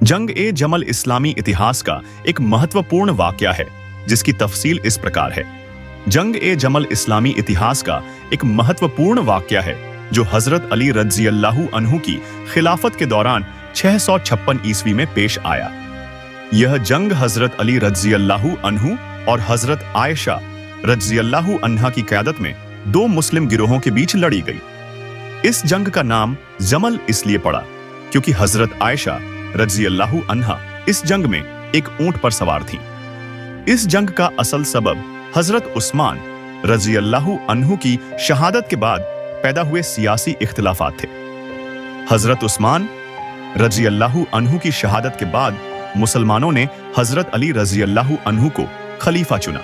जंग-ए-जमल इस्लामी इतिहास का एक महत्वपूर्ण वाकया है जिसकी तफसील इस प्रकार है। जंग-ए-जमल इस्लामी इतिहास का एक महत्वपूर्ण वाकया है जो हजरत अली रज़ियल्लाहु अन्हु की खिलाफत के दौरान 656 ईस्वी में पेश आया। यह जंग हजरत अली रज़ियल्लाहु अन्हु और हजरत आयशा रज़ियल्लाहु अन्हा की क़यादत में दो मुस्लिम गिरोहों के बीच लड़ी गई। इस जंग का नाम जमल इसलिए पड़ा क्योंकि हजरत आयशा रज़ियल्लाहु अन्हा इस जंग में एक ऊंट पर सवार थीं। इस जंग का असल सबब हजरत उस्मान रज़ियल्लाहु अन्हु की शहादत के बाद पैदा हुए सियासी इख्तिलाफात थे। हजरत उस्मान रज़ियल्लाहु अन्हु की शहादत के बाद मुसलमानों ने हजरत अली रज़ियल्लाहु अन्हु को खलीफा चुना,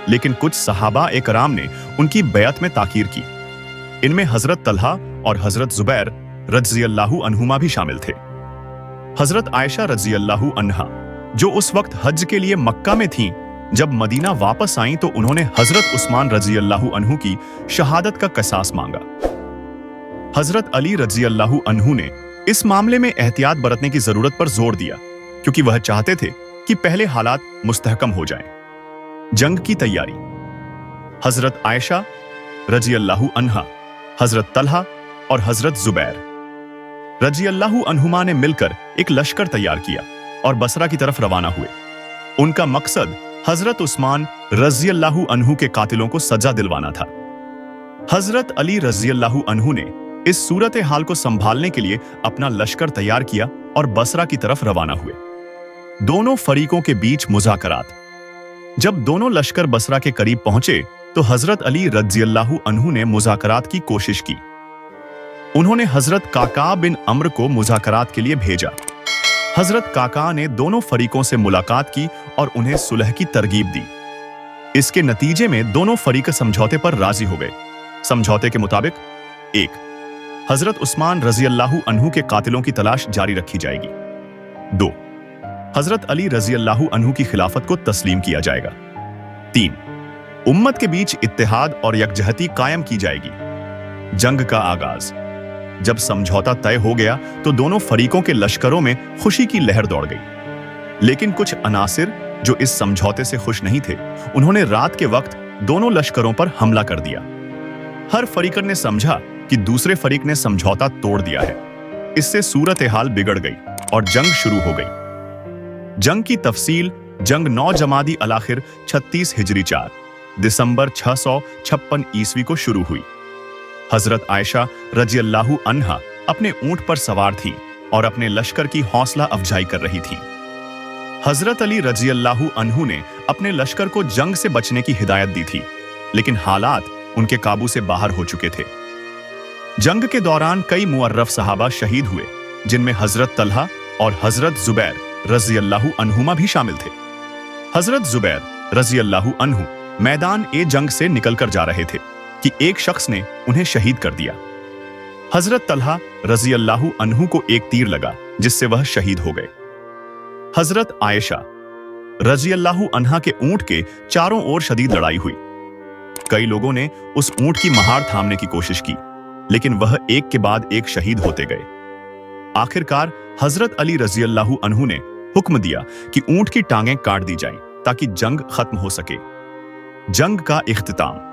लेकिन कुछ सहाबा एकराम ने उनकी बैअत में ताकीर की। इनमें हजरत तलहा और हजरत जुबैर रज़ियल्लाहु अन्हुमा भी शामिल थे। हजरत आयशा रज़ियल्लाहु अन्हा जो उस वक्त हज के लिए मक्का में थीं, जब मदीना वापस आईं तो उन्होंने हजरत उस्मान रज़ियल्लाहु अन्हु की शहादत का क़सास मांगा। हजरत अली रज़ियल्लाहु अन्हु ने इस मामले में एहतियात बरतने की जरूरत पर जोर दिया क्योंकि वह चाहते थे कि पहले हालात मुस्तहकम हो जाएं। जंग की तैयारी। हजरत आयशा रज़ियल्लाहु अन्हा, हजरत तलहा और हजरत जुबैर रज़ियल्लाहु अन्हुमा ने मिलकर एक लश्कर तैयार किया और बसरा की तरफ रवाना हुए। उनका मकसद हजरत उस्मान रज़ियल्लाहु अन्हु के कातिलों को सजा दिलवाना था। हजरत अली रज़ियल्लाहु अन्हु ने इस सूरत हाल को संभालने के लिए अपना लश्कर तैयार किया और बसरा की तरफ रवाना हुए। दोनों फरीकों के बीच मुज़ाकरात। जब दोनों लश्कर बसरा के करीब पहुंचे तो हजरत अली रज़ियल्लाहु अन्हु ने मुज़ाकरात की कोशिश की। उन्होंने हजरत काका बिन अम्र को मुज़ाकरात के लिए भेजा। हजरत काका ने दोनों फरीकों से मुलाकात की और उन्हें सुलह की तरगीब दी। इसके नतीजे में दोनों फरीक समझौते पर राजी हो गए। समझौते के मुताबिक 1. हजरत उस्मान रज़ियल्लाहु अन्हु के कातिलों की तलाश जारी रखी जाएगी। 2. हजरत अली रज़ियल्लाहु अन्हु की खिलाफत को तस्लीम किया जाएगा। 3. उम्मत के बीच इत्तेहाद और यकजहती कायम की जाएगी। जंग का आगाज। जब समझौता तय हो गया तो दोनों फरीकों के लश्करों में खुशी की लहर दौड़ गई, लेकिन कुछ अनासिर जो इस समझौते से खुश नहीं थे, उन्होंने रात के वक्त दोनों लश्करों पर हमला कर दिया। हर फरीकर ने समझा कि दूसरे फरीक ने समझौता तोड़ दिया है। इससे सूरत हाल बिगड़ गई और जंग शुरू हो गई। जंग की तफसील। जंग 9 जमादी अल-आखिर 36 हिजरी 4 दिसंबर 656 ईस्वी को शुरू हुई। हजरत आयशा रज़ियल्लाहु अन्हा अपने ऊंट पर सवार थी और अपने लश्कर की हौसला अफजाई कर रही थी। हजरत अली रज़ियल्लाहु अन्हु ने अपने लश्कर को जंग से बचने की हिदायत दी थी, लेकिन हालात उनके काबू से बाहर हो चुके थे। जंग के दौरान कई मुअर्रफ सहाबा शहीद हुए, जिनमें हजरत तलहा और हजरत जुबैर रज़ियल्लाहु अन्हुमा भी शामिल थे। हजरत जुबैर रज़ियल्लाहु अन्हु मैदान ए जंग से निकलकर जा रहे थे कि एक शख्स ने उन्हें शहीद कर दिया। हजरत तलहा रज़ियल्लाहु अन्हु को एक तीर लगा जिससे वह शहीद हो गए। हजरत आयशा रज़ियल्लाहु अन्हा के ऊंट के चारों ओर शदीद लड़ाई हुई। कई लोगों ने उस ऊंट की महार थामने की कोशिश की, लेकिन वह एक के बाद एक शहीद होते गए। आखिरकार हजरत अली रज़ियल्लाहु अन्हु ने हुक्म दिया कि ऊंट की टांगें काट दी जाएं ताकि जंग खत्म हो सके। जंग का इख्तिताम।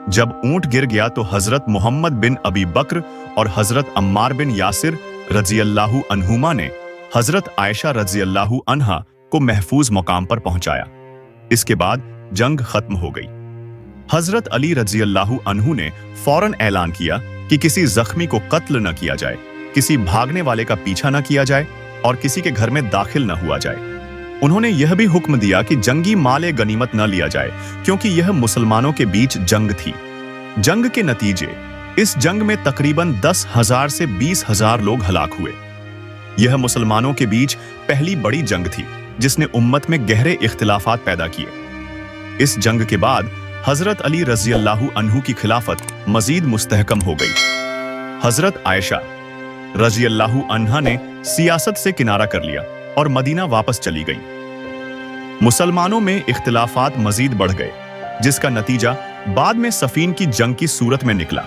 जब ऊंट गिर गया तो हजरत मोहम्मद बिन अबी बकर और हजरत अम्मार बिन यासिर रज़ियल्लाहु अन्हुमा ने हजरत आयशा रज़ियल्लाहु अन्हा को महफूज मकाम पर पहुंचाया। इसके बाद जंग खत्म हो गई। हजरत अली रज़ियल्लाहु अन्हु ने फौरन ऐलान किया कि किसी जख्मी को कत्ल न किया जाए, किसी भागने वाले का पीछा न किया जाए और किसी के घर में दाखिल न हुआ जाए। उन्होंने यह भी हुक्म दिया कि जंगी माले गनीमत न लिया जाए, क्योंकि यह मुसलमानों के बीच जंग थी। जंग के नतीजे। इस जंग में तकरीबन 10,000 से 20,000 लोग हलाक हुए। यह मुसलमानों के बीच पहली बड़ी जंग थी जिसने उम्मत में गहरे इख्तिलाफात पैदा किए। इस जंग के बाद हजरत अली रज़ियल्लाहु अन्हु की खिलाफत मजीद मुस्तहकम हो गई। हजरत आयशा रज़ियल्लाहु अन्हा ने सियासत से किनारा कर लिया और मदीना वापस चली गई। मुसलमानों में इख्तिलाफात मजीद बढ़ गए, जिसका नतीजा बाद में सफीन की जंग की सूरत में निकला।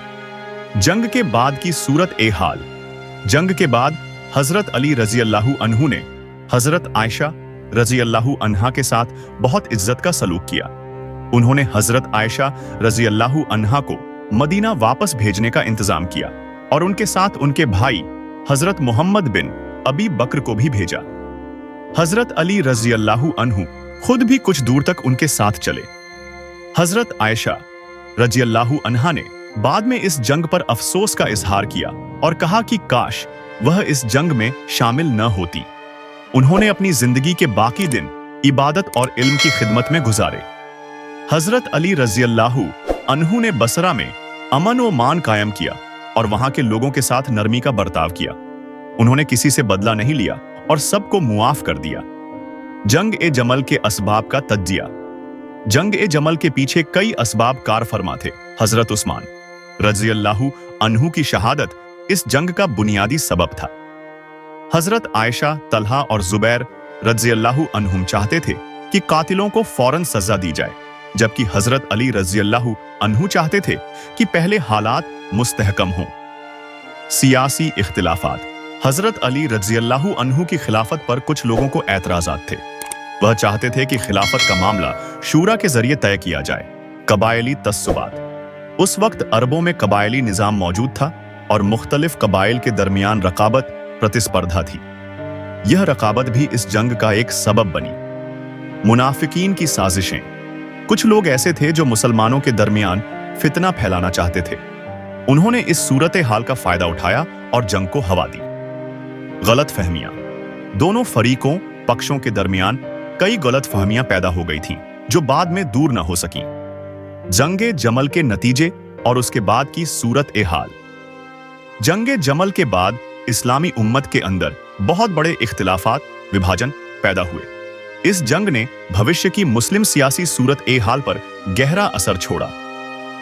जंग के बाद की सूरत ए हाल। जंग के बाद हजरत अली रज़ियल्लाहु अन्हु ने हजरत आयशा रजी अल्लाहु अन्हा के साथ बहुत इज्जत का सलूक किया। उन्होंने हजरत आयशा रजी अल्लाहु अन्हा को मदीना वापस भेजने का इंतजाम किया और उनके साथ उनके भाई हजरत मोहम्मद बिन अबी बकर को भी भेजा। हजरत अली रजी अल्लाहु अन्हु खुद भी कुछ दूर तक उनके साथ चले। हजरत आयशा रजी अल्लाहु अन्हा ने बाद में इस जंग पर अफसोस का इजहार किया और कहा कि काश वह इस जंग में शामिल न होती। उन्होंने अपनी जिंदगी के बाकी दिन इबादत और इल्म की खिदमत में गुजारे। हजरत अली रजी अल्लाहु अन्हु ने बसरा में अमन व मान कायम किया और वहां के लोगों के साथ नरमी का बर्ताव किया। उन्होंने किसी से बदला नहीं लिया और सबको मुआफ कर दिया। जंग ए जमल के असबाब का तज्जिया। जंग ए जमल के पीछे कई असबाब कार फरमा थे। हजरत उस्मान रजी अल्लाहु अन्हु की शहादत इस जंग का बुनियादी सबब था। हजरत आयशा, तलहा और जुबैर रजी अल्लाहु अन्हुम चाहते थे कि कातिलों को फौरन सजा दी जाए, जबकि हजरत अली रजी अल्लाहु अन्हु चाहते थे कि पहले हालात मुस्तहकम हों। सियासी इख्तिलाफात। हजरत अली रजी अल्लाहु अन्हु की खिलाफत पर कुछ लोगों को एतराजात थे। वह चाहते थे कि खिलाफत का मामला शूरा के जरिए तय किया जाए। कबायली तस्सुबात। उस वक्त अरबों में कबायली निजाम मौजूद था और मुख्तलिफ कबाइल के दरमियान रकाबत प्रतिस्पर्धा थी। यह रकाबत भी इस जंग का एक सबब बनी। मुनाफिकीन की साजिशें। कुछ लोग ऐसे थे जो मुसलमानों के दरमियान फितना फैलाना चाहते थे। उन्होंने इस सूरत हाल का फायदा उठाया और जंग को हवा दी। गलत फहमियां। दोनों फरीकों पक्षों के दरमियान कई गलत फहमियां पैदा हो गई थीं, जो बाद में दूर न हो सकी। जंगे जमल के नतीजे और उसके बाद की सूरत ए हाल। जंगे जमल के बाद इस्लामी उम्मत के अंदर बहुत बड़े इख्तिलाफात, विभाजन पैदा हुए। इस जंग ने भविष्य की मुस्लिम सियासी सूरत ए हाल पर गहरा असर छोड़ा।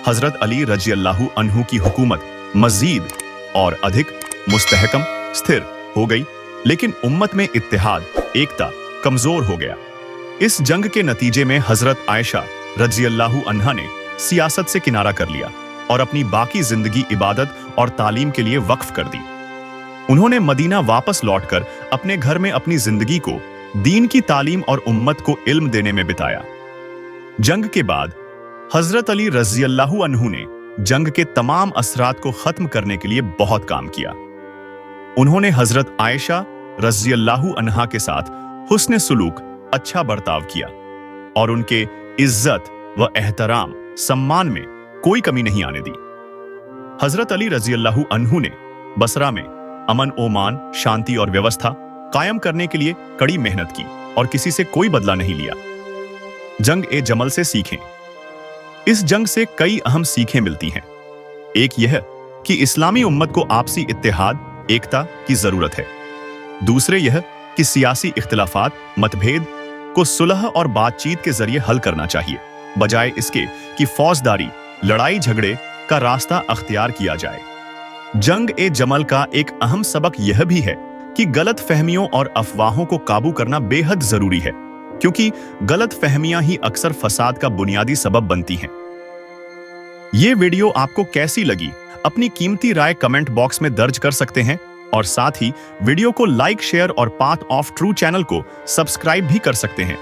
हजरत अली रजी अल्लाहु अन्हु की हुकूमत मजीद और अधिक मुस्तहकम स्थिर हो गई, लेकिन उम्मत में इत्तेहाद, एकता कमजोर हो गया। इस जंग के नतीजे में हजरत आयशा रजी अल्लाहु अन्हा ने सियासत से किनारा कर लिया और अपनी बाकी जिंदगी इबादत और तालीम के लिए वक्फ कर दी। उन्होंने मदीना वापस लौटकर अपने घर में अपनी जिंदगी को दीन की तालीम और उम्मत को इल्म देने में बिताया। जंग के बाद हजरत अली रजी अल्लाहु अन्हु ने जंग के तमाम असरात को खत्म करने के लिए बहुत काम किया। उन्होंने हजरत आयशा रजी अल्लाहु अन्हा के साथ हुस्न सुलूक, अच्छा बर्ताव किया और उनके इज्जत व एहतराम, सम्मान में कोई कमी नहीं आने दी। हजरत अली रजी अल्लाहु अन्हु ने बसरा में अमन, ओमान, शांति और व्यवस्था कायम करने के लिए कड़ी मेहनत की और किसी से कोई बदला नहीं लिया। जंग ए जमल से सीखें। इस जंग से कई अहम सीखें मिलती हैं। एक यह कि इस्लामी उम्मत को आपसी इत्तेहाद, एकता की जरूरत है। दूसरे यह कि सियासी इख्तिलाफात, मतभेद को सुलह और बातचीत के जरिए हल करना चाहिए, बजाय इसके कि फौजदारी, लड़ाई झगड़े का रास्ता अख्तियार किया जाए। जंग ए जमल का एक अहम सबक यह भी है कि गलत फहमियों और अफवाहों को काबू करना बेहद जरूरी है, क्योंकि गलत फहमियां ही अक्सर फसाद का बुनियादी सबब बनती हैं। ये वीडियो आपको कैसी लगी? अपनी कीमती राय कमेंट बॉक्स में दर्ज कर सकते हैं और साथ ही वीडियो को लाइक, शेयर और पाथ ऑफ ट्रू चैनल को सब्सक्राइब भी कर सकते हैं।